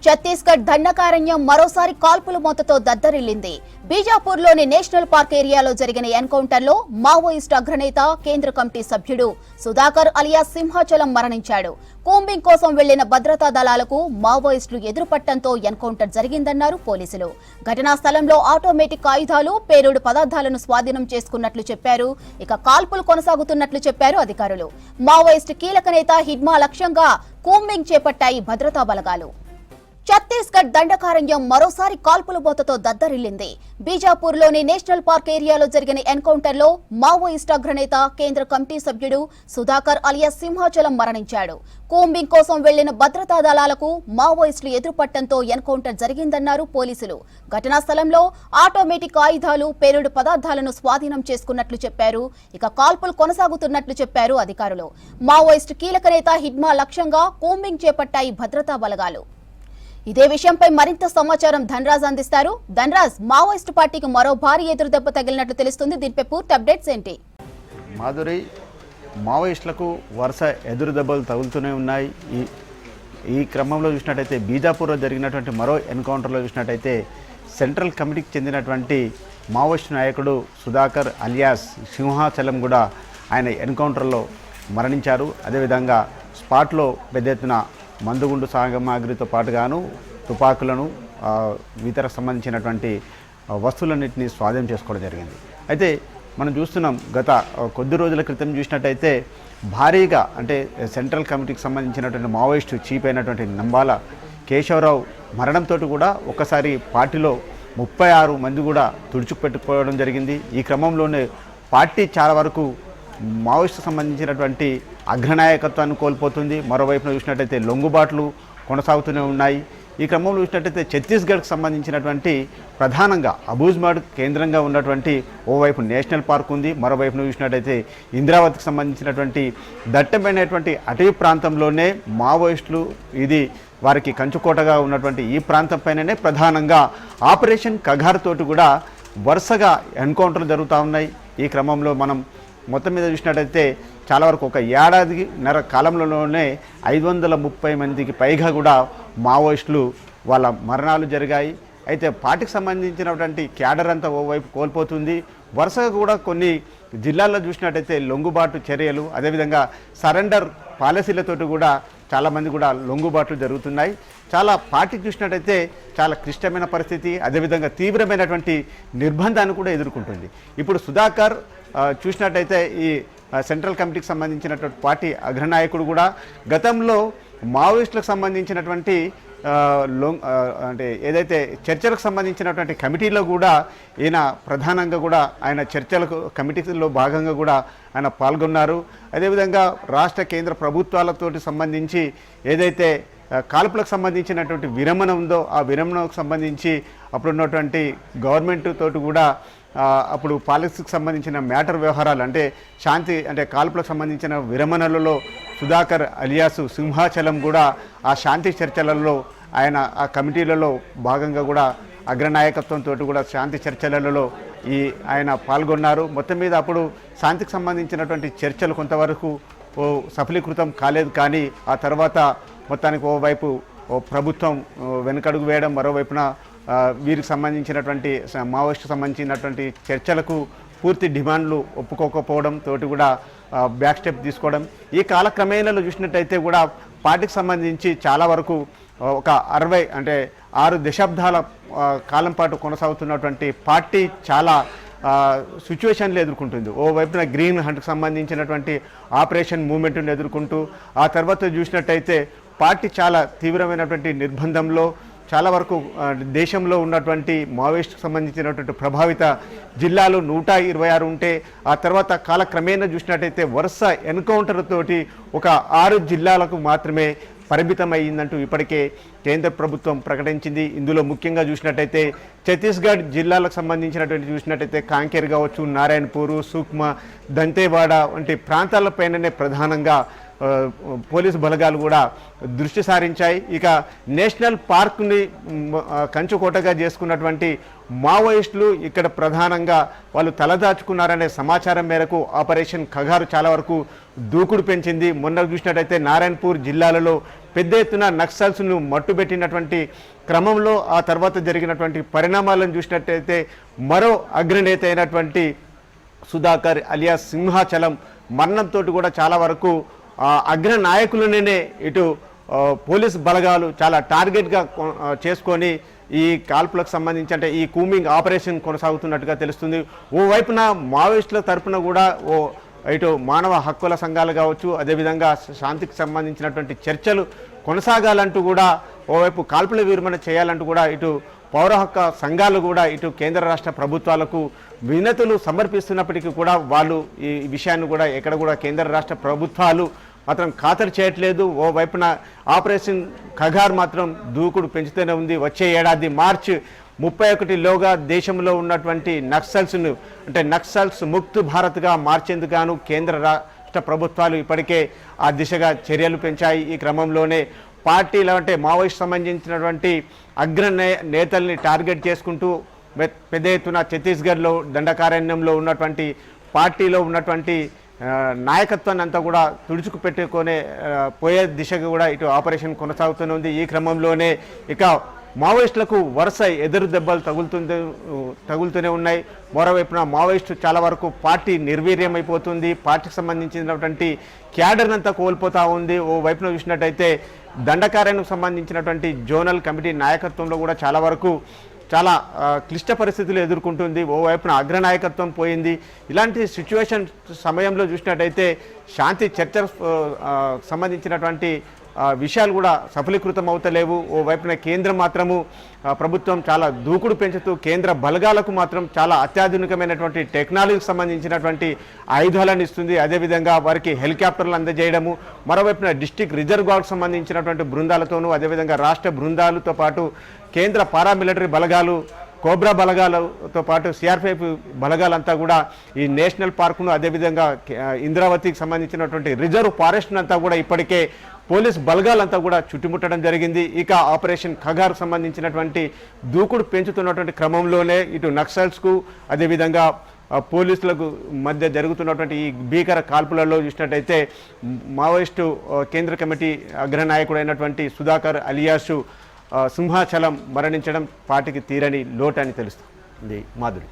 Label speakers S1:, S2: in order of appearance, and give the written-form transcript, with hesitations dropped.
S1: ఛత్తీస్గఢ్ దండకారణ్యం మరోసారి కాల్పుల మోతతో దద్దరిల్లింది. బీజాపూర్లోని national park ఏరియాలో జరిగిన ఎన్కౌంటర్లో మావోయిస్టు అగ్రనేత కేంద్ర కమిటీ సభ్యుడు సుధాకర్ అలియాస్ సింహాచలం మరణించాడు. కూంబింగ్ కోసం వెళ్లిన భద్రతా దళాలకు మావోయిస్టులు ఎదురుపట్టడంతో ఎన్కౌంటర్ జరిగిందన్నారు పోలీసులు. ఘటనా స్థలంలో ఆటోమేటిక్ ఆయుధాలు, పేలుడు పదార్థాలను స్వాధీనం చేసుకున్నట్లు చెప్పారు. ఇక కాల్పులు కొనసాగుతున్నట్లు చెప్పారు అధికారులు. మావోయిస్టు కీలక నేత హిడ్మా లక్ష్యంగా కూంబింగ్ చేపట్టాయి భద్రతా బలగాలు. ఛత్తీస్గఢ్ దండకారణ్యం మరోసారి కాల్పుల మోతతో దద్దరిల్లింది. బీజాపూర్లోని నేషనల్ పార్క్ ఏరియాలో జరిగిన ఎన్కౌంటర్లో మావోయిస్టు అగ్రనేత కేంద్ర కమిటీ సభ్యుడు సుధాకర్ అలియాస్ సింహాచలం మరణించాడు. కూంబింగ్ కోసం వెళ్లిన భద్రతా దళాలకు మావోయిస్టులు ఎదురుపట్టడంతో ఎన్కౌంటర్ జరిగిందన్నారు పోలీసులు. ఘటనా స్థలంలో ఆటోమేటిక్ ఆయుధాలు, పేలుడు పదార్థాలను స్వాధీనం చేసుకున్నట్లు చెప్పారు. ఇక కాల్పులు కొనసాగుతున్నట్లు చెప్పారు అధికారులు. మావోయిస్టు కీలక నేత హిడ్మా లక్ష్యంగా కూంబింగ్ చేపట్టాయి భద్రతా బలగాలు. ఇదే విషయంపై మరింత సమాచారం ధనరాజ్ అందిస్తారు. ధనరాజ్, మావోయిస్టు పార్టీకి మరో భారీ ఎదురుదెబ్బ తగిలినట్లు తెలుస్తుంది. దీనిపై పూర్తి అప్డేట్స్ ఏంటి?
S2: మాధురి, మావోయిస్టులకు వరుస ఎదురుదెబ్బలు తగులుతూనే ఉన్నాయి. ఈ క్రమంలో చూసినట్టయితే బీజాపూర్లో జరిగినటువంటి మరో ఎన్కౌంటర్లో చూసినట్టయితే సెంట్రల్ కమిటీకి చెందినటువంటి మావోయిస్టు నాయకుడు సుధాకర్ అలియాస్ సింహాచలం కూడా ఆయన ఎన్కౌంటర్లో మరణించారు. అదేవిధంగా స్పాట్లో పెద్ద ఎత్తున మందుగుండు సామగ్రితో పాటుగాను తుపాకులను ఇతర సంబంధించినటువంటి వస్తువులన్నింటినీ స్వాధీనం చేసుకోవడం జరిగింది. అయితే మనం చూస్తున్నాం, గత కొద్ది రోజుల క్రితం చూసినట్టయితే భారీగా అంటే సెంట్రల్ కమిటీకి సంబంధించినటువంటి మావోయిస్టు చీఫ్ అయినటువంటి నంబాల కేశవరావు మరణంతో కూడా ఒక్కసారి పార్టీలో 36 మంది కూడా తుడుచుకుపెట్టుకోవడం జరిగింది. ఈ క్రమంలోనే పార్టీ చాలా వరకు మావోయిస్టు సంబంధించినటువంటి అగ్రనాయకత్వాన్ని కోల్పోతుంది. మరోవైపున చూసినట్టయితే లొంగుబాట్లు కొనసాగుతూనే ఉన్నాయి. ఈ క్రమంలో చూసినట్టయితే ఛత్తీస్గఢ్కి సంబంధించినటువంటి ప్రధానంగా అబూజ్మాడ్ కేంద్రంగా ఉన్నటువంటి ఓవైపు నేషనల్ పార్క్ ఉంది, మరోవైపున చూసినట్టయితే ఇంద్రావతికి సంబంధించినటువంటి దట్టమైనటువంటి అటవీ ప్రాంతంలోనే మావోయిస్టులు ఇది వారికి కంచుకోటగా ఉన్నటువంటి ఈ ప్రాంతం పైననే ప్రధానంగా ఆపరేషన్ కగార్ తోటి కూడా వరుసగా ఎన్కౌంటర్లు జరుగుతూ ఉన్నాయి. ఈ క్రమంలో మనం మొత్తం మీద చూసినట్టయితే చాలా వరకు ఒక ఏడాదిన్నర కాలంలోనే 530 మందికి పైగా కూడా మావోయిస్టులు వాళ్ళ మరణాలు జరిగాయి. అయితే పార్టీకి సంబంధించినటువంటి క్యాడర్ అంతా ఓవైపు కోల్పోతుంది. వరుసగా కూడా కొన్ని జిల్లాల్లో చూసినట్టయితే లొంగుబాటు చర్యలు, అదేవిధంగా సరెండర్ పాలసీలతోటి కూడా చాలామంది కూడా లొంగుబాట్లు జరుగుతున్నాయి. చాలా పార్టీ చూసినట్టయితే చాలా క్లిష్టమైన పరిస్థితి, అదేవిధంగా తీవ్రమైనటువంటి నిర్బంధాన్ని కూడా ఎదుర్కొంటుంది. ఇప్పుడు సుధాకర్ చూసినట్టయితే ఈ సెంట్రల్ కమిటీకి సంబంధించినటువంటి పార్టీ అగ్రనాయకుడు కూడా గతంలో మావోయిస్టులకు సంబంధించినటువంటి అంటే ఏదైతే చర్చలకు సంబంధించినటువంటి కమిటీలో కూడా ఈయన ప్రధానంగా కూడా ఆయన చర్చలకు కమిటీలో భాగంగా కూడా ఆయన పాల్గొన్నారు. అదేవిధంగా రాష్ట్ర కేంద్ర ప్రభుత్వాలతోటి సంబంధించి ఏదైతే కాల్పులకు సంబంధించినటువంటి విరమణ ఉందో ఆ విరమణకు సంబంధించి అప్పుడున్నటువంటి గవర్నమెంట్ తోటి కూడా అప్పుడు పాలసీకి సంబంధించిన మ్యాటర్ వ్యవహారాలు అంటే శాంతి అంటే కాల్పులకు సంబంధించిన విరమణలలో సుధాకర్ అలియాసు సింహాచలం కూడా ఆ శాంతి చర్చలలో ఆయన ఆ కమిటీలలో భాగంగా కూడా అగ్రనాయకత్వంతో కూడా శాంతి చర్చలలో ఆయన పాల్గొన్నారు. మొత్తం మీద అప్పుడు శాంతికి సంబంధించినటువంటి చర్చలు కొంతవరకు సఫలీకృతం కాలేదు. కానీ ఆ తర్వాత మొత్తానికి ఓవైపు ప్రభుత్వం వెనుకడుగు వేయడం, మరోవైపున వీరికి సంబంధించినటువంటి మావోయిస్టుకు సంబంధించినటువంటి చర్చలకు పూర్తి డిమాండ్లు ఒప్పుకోకపోవడం తోటి కూడా బ్యాక్ స్టెప్ తీసుకోవడం. ఈ కాలక్రమేణలో చూసినట్టయితే కూడా పార్టీకి సంబంధించి చాలా వరకు ఒక 6 దశాబ్దాల కాలం పాటు కొనసాగుతున్నటువంటి పార్టీ చాలా సిచ్యువేషన్లు ఎదుర్కొంటుంది. ఓవైపున గ్రీన్ హంట్కి సంబంధించినటువంటి ఆపరేషన్ మూవ్మెంట్ని ఎదుర్కొంటూ ఆ తర్వాత చూసినట్టయితే పార్టీ చాలా తీవ్రమైనటువంటి నిర్బంధంలో చాలా వరకు దేశంలో ఉన్నటువంటి మావోయిస్టుకు సంబంధించినటువంటి ప్రభావిత జిల్లాలు 126 ఉంటే ఆ తర్వాత కాలక్రమేణా చూసినట్టయితే వరుస ఎన్కౌంటర్ తోటి ఒక 6 జిల్లాలకు మాత్రమే పరిమితమైందంటూ ఇప్పటికే కేంద్ర ప్రభుత్వం ప్రకటించింది. ఇందులో ముఖ్యంగా చూసినట్టయితే ఛత్తీస్గఢ్ జిల్లాలకు సంబంధించినటువంటి చూసినట్టయితే కాంకేర్ కావచ్చు, నారాయణపూర్, సుక్మా, దంతేవాడ వంటి ప్రాంతాలపైననే ప్రధానంగా పోలీసు బలగాలు కూడా దృష్టి సారించాయి. ఇక నేషనల్ పార్క్ని కంచుకోటగా చేసుకున్నటువంటి మావోయిస్టులు ఇక్కడ ప్రధానంగా వాళ్ళు తలదాచుకున్నారనే సమాచారం మేరకు ఆపరేషన్ కగారు చాలా వరకు దూకుడు పెంచింది. మొన్న చూసినట్టయితే నారాయణపూర్ జిల్లాలలో పెద్ద ఎత్తున నక్సల్స్ను మట్టుబెట్టినటువంటి క్రమంలో ఆ తర్వాత జరిగినటువంటి పరిణామాలను చూసినట్టయితే మరో అగ్రనేత అయినటువంటి సుధాకర్ అలియాస్ సింహాచలం మరణంతో కూడా చాలా వరకు అగ్ర నాయకులనే ఇటు పోలీస్ బలగాలు చాలా టార్గెట్గా చేసుకొని ఈ కాల్పులకు సంబంధించి అంటే ఈ కూమింగ్ ఆపరేషన్ కొనసాగుతున్నట్టుగా తెలుస్తుంది. ఓవైపున మావోయిస్టుల తరపున కూడా ఇటు మానవ హక్కుల సంఘాలు కావచ్చు, అదేవిధంగా శాంతికి సంబంధించినటువంటి చర్చలు కొనసాగాలంటూ కూడా ఓవైపు కాల్పుల విరమణ చేయాలంటూ కూడా ఇటు పౌర హక్కు సంఘాలు కూడా ఇటు కేంద్ర రాష్ట్ర ప్రభుత్వాలకు వినతులు సమర్పిస్తున్నప్పటికీ కూడా వాళ్ళు ఈ విషయాన్ని కూడా ఎక్కడ కూడా కేంద్ర రాష్ట్ర ప్రభుత్వాలు మాత్రం ఖాతరు చేయట్లేదు. ఓవైపున ఆపరేషన్ ఖగార్ మాత్రం దూకుడు పెంచుతూనే ఉంది. వచ్చే ఏడాది మార్చి 31లోగా దేశంలో ఉన్నటువంటి నక్సల్స్ను అంటే నక్సల్స్ ముక్త్ భారత్గా మార్చేందుకు గాను కేంద్ర రాష్ట్ర ప్రభుత్వాలు ఇప్పటికే ఆ దిశగా చర్యలు పెంచాయి. ఈ క్రమంలోనే పార్టీలు అంటే మావోయిస్ట్ సంబంధించినటువంటి అగ్ర నేతల్ని టార్గెట్ చేసుకుంటూ పెద్ద ఎత్తున ఛత్తీస్గఢ్లో దండకారణ్యంలో ఉన్నటువంటి పార్టీలో ఉన్నటువంటి నాయకత్వాన్ని అంతా కూడా తుడుచుకు పెట్టుకునే పోయే దిశగా కూడా ఇటు ఆపరేషన్ కొనసాగుతూనే ఉంది. ఈ క్రమంలోనే ఇక మావోయిస్టులకు వరుస ఎదురు దెబ్బలు తగులుతూనే ఉన్నాయి. మరోవైపున మావోయిస్టు చాలా వరకు పార్టీ నిర్వీర్యమైపోతుంది. పార్టీకి సంబంధించినటువంటి క్యాడర్ అంతా కోల్పోతూ ఉంది. ఓ వైపున చూసినట్టయితే దండకారణ్యం సంబంధించినటువంటి జోనల్ కమిటీ నాయకత్వంలో కూడా చాలా క్లిష్ట పరిస్థితులు ఎదుర్కొంటుంది. ఓవైపున అగ్రనాయకత్వం పోయింది. ఇలాంటి సిచ్యువేషన్ సమయంలో చూసినట్టయితే శాంతి చర్చలు సంబంధించినటువంటి విషయాలు కూడా సఫలీకృతం అవుతలేవు. ఓవైపున కేంద్రం మాత్రము ప్రభుత్వం చాలా దూకుడు పెంచుతూ కేంద్ర బలగాలకు మాత్రం చాలా అత్యాధునికమైనటువంటి టెక్నాలజీకి సంబంధించినటువంటి ఆయుధాలను ఇస్తుంది. అదేవిధంగా వారికి హెలికాప్టర్లు అందజేయడము, మరోవైపున డిస్ట్రిక్ట్ రిజర్వ్ గార్డ్ సంబంధించినటువంటి బృందాలతోనూ అదేవిధంగా రాష్ట్ర బృందాలతో పాటు కేంద్ర పారామిలిటరీ బలగాలు, కోబ్రా బలగాలతో పాటు సిఆర్పిఎఫ్ బలగాలంతా కూడా ఈ నేషనల్ పార్కును అదేవిధంగా ఇంద్రావతికి సంబంధించినటువంటి రిజర్వ్ ఫారెస్ట్ను అంతా కూడా ఇప్పటికే పోలీస్ బలగాలంతా కూడా చుట్టుముట్టడం జరిగింది. ఇక ఆపరేషన్ ఖగార్ సంబంధించినటువంటి దూకుడు పెంచుతున్నటువంటి క్రమంలోనే ఇటు నక్సల్స్కు అదేవిధంగా పోలీసులకు మధ్య జరుగుతున్నటువంటి ఈ భీకర కాల్పులలో చూసినట్టయితే మావోయిస్టు కేంద్ర కమిటీ అగ్రనాయకుడైనటువంటి సుధాకర్ అలియాసు సింహాచలం మరణించడం పార్టీకి తీరని లోటు అని తెలుస్తుంది. మాధురి.